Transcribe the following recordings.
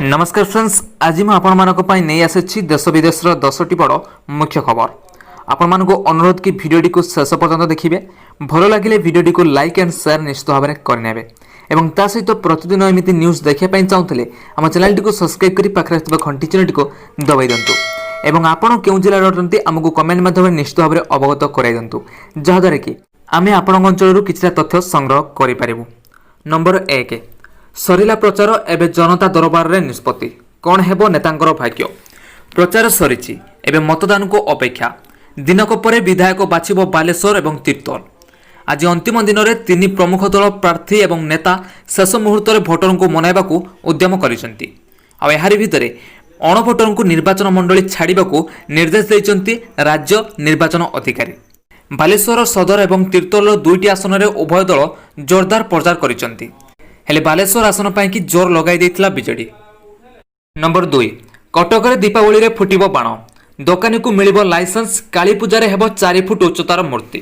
नमस्कार फ्रेंड्स, आज मैं आपण नहीं आसी देश विदेश 10टी बड़ मुख्य खबर। आपण को अनुरोध कि भिडियोटी को शेष पर्यंत देखिए। भल लगे भिडियोटी को लाइक एंड शेयर निश्चित भाव में करने एवं ता सहित प्रतिदिन एमती न्यूज देखापी चाहूँगे आम चैनल टी सब्सक्राइब कर पाखे घंटी चिन्हटी को दबाई दिंतु एवं आपड़ क्यों जिले रही आमको कमेंट माध्यम निश्चित भाव में अवगत कराई दिंतु जहाँद्वारा कि आम आपण अंचल किसी तथ्य संग्रह करूँ। नंबर 1 सरिला प्रचार एवं जनता दरबार रे निष्पत्ति कौन हेबो नेतांकर भाग्य। प्रचार सरीची एवं मतदान को अपेक्षा दिनक परे विधायक बाछिबो बालेश्वर एवं तीर्तोल। आज अंतिम दिन में तीन प्रमुख दल प्रार्थी एवं नेता शेष मुहूर्त भोटर को मनाइबा उद्यम करिसेंती। आ एहारि भितरे अणभोटर को निर्वाचन मंडली छाड़िबा निर्देश देइचंती राज्य निर्वाचन अधिकारी। बालेश्वर सदर एवं तीर्तोल दुईटी आसन में उभय दल जोरदार प्रचार करिसेंती। हेले बालेश्वर आसन पाई कि जोर लगाई देइथिला बीजेडी। नंबर 2 कटक रे दीपावली रे फुटिबो बाण दोकानी को मिलिबो लाइसेंस। काली पूजा रे हेबो 4 फुट उच्चतार मूर्ति।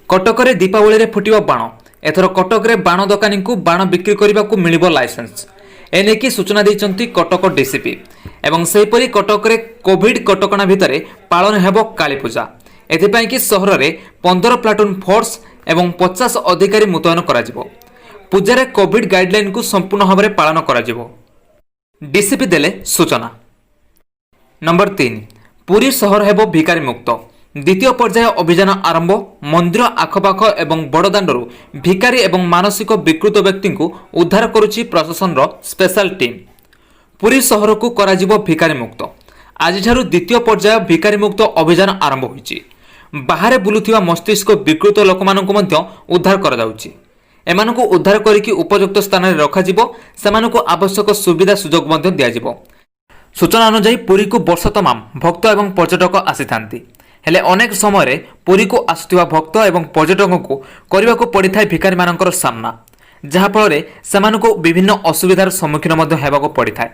कटक रे दीपावली रे फुटिबो बाण एथर कटक रे बाण दोकानी को बाण बिक्री करबा को मिलिबो लाइसेंस। एने की सूचना दैचंती कटक डीसीपी एवं सेहीपरि कटक रे कोविड कटकणा भितरे पालन हेबो काली पूजा। एथिपाई कि सहर रे 15 प्लाटून फोर्स एवं 50 अधिकारी मुतयन करा जिवो। पूजारे कोविड गाइडलाइन को संपूर्ण भाव में पालन करा जिवो डीसीपी देले सूचना। नंबर 3 पुरी सहर हेबो भिकारी मुक्त। द्वितीय पर्याय अभियान आरंभ। मंदिर आखपाख एवं बड़दाण्डरू भिकारी एवं मानसिक विकृत व्यक्ति को उद्धार करुछि प्रशासन रो स्पेशल टीम। पुरी सहर को करा जिवो भिकारी मुक्त। आज ठारू द्वितीय पर्याय भिकारी मुक्त अभियान आरंभ होइछि। बाहरे बुलुथिबा मस्तिष्क विकृत लोकमानंको मध्य उद्धार करा जाउछि। एमानकु उद्धार करिकि उपयुक्त स्थान में रखाजिबो। सेमानकु आवश्यक सुविधा सुजोग मध्य दियाजिबो। सूचना अनुसार पुरी को वर्ष तमाम भक्त एवं पर्यटक आसीथांती। हेले अनेक समय रे पुरी को आसुथिबा भक्त एवं पर्यटक को करबाको पड़िथाय भिखारी मानकर सामना, जहा फଳରେ सेमानकु विभिन्न असुविधार सम्मुखीन मध्य हेबाको पड़िथाय।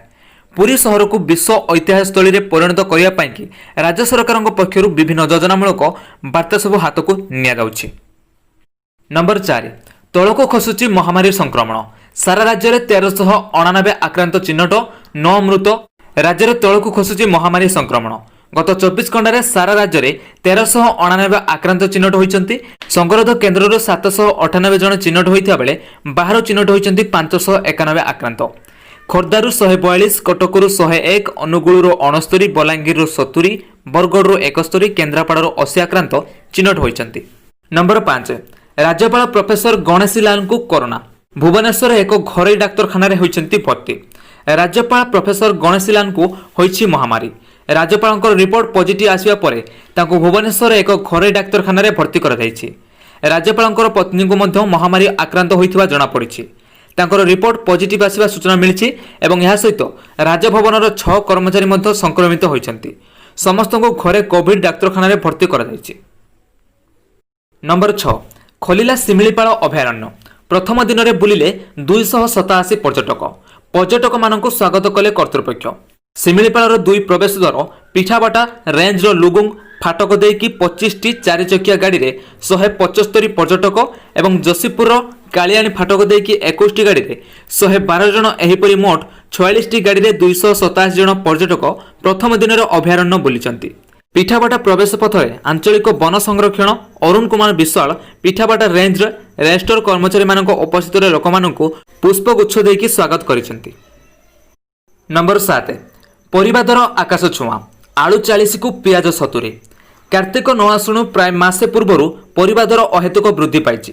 पुरी सहर को विश्व ऐतिहासिक स्थली रे परिणत करिया पई कि राज्य सरकारक पक्षरु विभिन्न योजनामूलक वार्ता सब हाथ को निया जाउछि। नंबर 4 तलको खसुची महामारी संक्रमण। सारा राज्य में 1399 आक्रांत चिन्हट 9 मृत। राज्य में तलको खसुची महामारी संक्रमण। गत 24 घंटे सारा राज्य में 1399 आक्रांत चिन्हट होइचंती। संगरोध केन्द्र 798 जन चिन्हट होइथिया बेले बाहर चिन्हट होइचंती 591 आक्रांत। खोर्धारू 142, कटकरू 101, अनुगुलू 69, बलांगीर 70, बरगढ़ 71, केन्द्रापड़ा 80 आक्रांत चिन्हट होइचंती। नंबर 5 राज्यपाल प्रोफेसर गणेशी लाल को कोरोना। भुवनेश्वर एक घरोई डाक्तखाना होइचंती भर्ती। राज्यपाल प्रोफेसर गणेशी लाल को होइछि महामारी। राज्यपाल रिपोर्ट पॉजिटिव आसिबा परे तांको भुवनेश्वर एक घरोई डाक्तखाना भर्ती करा जायछि। राज्यपाल पत्नी को मध्य महामारी आक्रांत होइथिबा जणा पड़िछि। तांकर रिपोर्ट पॉजिटिव आसिबा सूचना मिलिछि एवं एहा सहित राजभवनर 6 कर्मचारी मध्य संक्रमित होइचंती। समस्त को घरे कोविड डाक्तखाना भर्ती करा जायछि। नंबर 6 खोलिला शिमिलीपाल अभयारण्य। प्रथम दिन में बुलिले 287 पर्यटक मानक स्वागत कले कर्तृपक्ष। शिमिलीपाल 2 प्रवेश द्वार पिठाबाटा रेंज लुगुंग फाटक देकी 25टी 4 चकिया गाड़ी रे 175 पर्यटक एवं जोशीपुर कालियाणी फाटक देकी 21टी गाड़ी रे 112 जन एहिपरि मोट 46टी गाड़ी रे 287 जन पर्यटक प्रथम दिन में अभयारण्य बुलिचंती। पिठाबाटा प्रवेश पथरे आंचलिक वन संरक्षण अरुण कुमार विश्वाल पिठाबाटा रेंज रेस्टोर कर्मचारी मानक उपस्थित लोक मानकु पुष्पगुच्छ देकी स्वागत करिसेंती। नंबर 7 परिबा दर आकाश छुआ। आलू 40 को पियाज 70। कार्तिक न आसुणु प्राय मासे पूर्व परिबा दर अहेतुक वृद्धि पाइछि।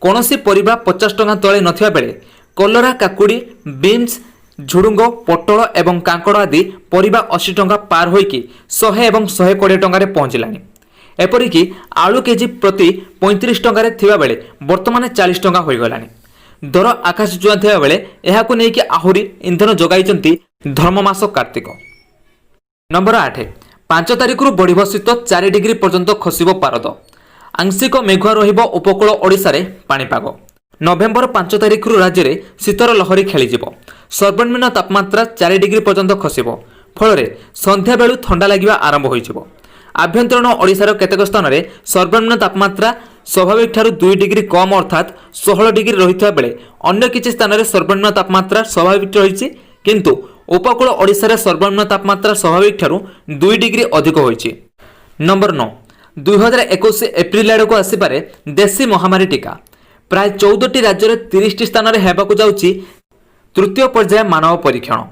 कोनोसी परिबा 50 टंका तले नथिया बेले कलरा, काकुड़ी, बीन्स, झुडुंग, पटल एवं कांकड़ आदि परिबा 80 टंका पार होइकि 100 एवं 120 टंका पहुंचलानी। एपरिकी आलू केजी प्रति 35 टंका थिबा बेले वर्तमान 40 टंका होई गलानी। दर आकाश छुआ थिबा बेले एहाकु नेकी आहुरी इंधन जोगाइचंती धर्ममास कार्तिक। नंबर 8 5 तारिख रु बढ़िबो शीत 4 डिग्री पर्यंत खसिबो पारद। आंशिक मेघुआ रहिबो उपकूल ओडिसा रे पाणीपाग। नवेम्बर 5 तारिख रु राज्य में शीतर लहरी खेलीजिबो। सर्वनिम्न तापमात्रा 4 डिग्री पर्यंत खसिबो। फल संध्या बेलू ठंडा लगिबा आरंभ होइजिबो। आभ्यंतरण ओडिशार केतेक स्थान में सर्वनिम्न तापमात्रा स्वाभाविक ठारू 2 डिग्री कम अर्थात 16 डिग्री रहिथा बेले अन्य किछि स्थान में सर्वनिम्न तापमात्रा स्वाभाविक रहिछि किंतु उपकूल ओडिशार सर्वनिम्न तापमात्रा स्वाभाविक ठारू 2 डिग्री अधिक होइछि। नंबर 9 2021 एप्रिल आड़क आसीपारे देशी महामारी टीका। प्राय 14टी राज्य 30टी स्थान में हेबाकु जाउछि तृतीय पर्याय मानव परीक्षण।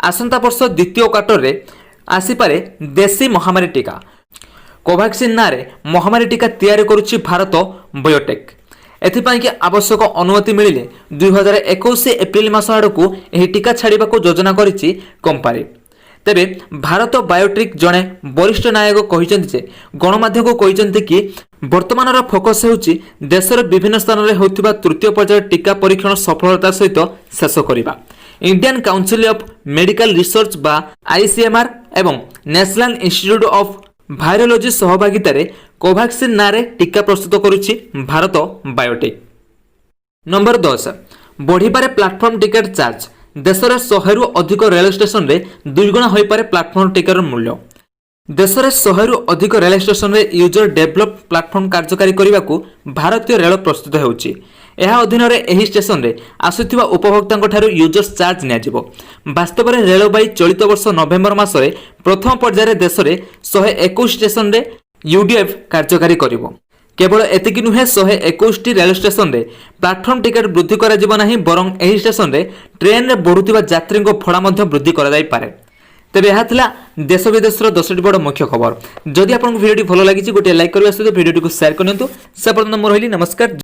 आसंता वर्ष द्वितीय क्वार्टर में आसीपारे देशी महामारी टीका। कोवैक्सीन नारे महामारी टीका तैयारी करुछि भारत बायोटेक। एथिपाई कि आवश्यक अनुमति मिलिले 2021 एप्रिल मास आड़कू एही टीका छाड़िबाकू योजना करिछि कंपानी। तेबे भारत बायोटेक जड़े वरिष्ठ नायक कहिसेंति जे गणमाध्यम को कहिसेंति कि वर्तमानर फोकस हेउछि देशर विभिन्न स्थान में होउथिबा तृतीय पर्याय टीका परीक्षण सफलता सहित शेष करिबा। Indian Council of Medical Research बा आईसीएमआर एवं नेशनल इंस्टीट्यूट ऑफ भाइरोलॉजी सहभागितारे कोवैक्सीन नारे टीका प्रस्तुत करुछि भारत बायोटेक। नंबर 10 बढ़िबारे प्लाटफॉर्म टिकट चार्ज। देशर 100 रु अधिक रेल स्टेशन रे 2 गुणा होई पारे प्लाटफॉर्म टिकट मूल्य। देशर 100 रु अधिक रेल स्टेशन रे यूजर डेवलप प्लाटफॉर्म कार्यकारी करने भारतीय रेल प्रस्तुत होउछि। यह अधीन एही स्टेशन रे आसुथिबा उपभोक्तांक ठारू यूजर्स चार्ज नियाजिबो। वास्तव में रेलबाई चलित वर्ष नवेम्बर मासरे प्रथम पर्यायर देश में 121 स्टेशन रे यूडीएफ कार्यकारी करिवो। केवल एतिकी नुहे 121टी रेल स्टेशन रे प्लाटफॉर्म टिकट वृद्धि करा जिवो नाही, बरं एही स्टेशन रे ट्रेन रे बढ़ुथिबा यात्री भड़ा मध्य वृद्धि करा जाई पारे। तेबे यह थिला देश विदेशर 10टी बड़ मुख्य खबर। जदि आपको वीडियो भल लगी गोटे लाइक करने सहित वीडियो को शेयर करनियंतु। से पर्यंत मोर होइली नमस्कार।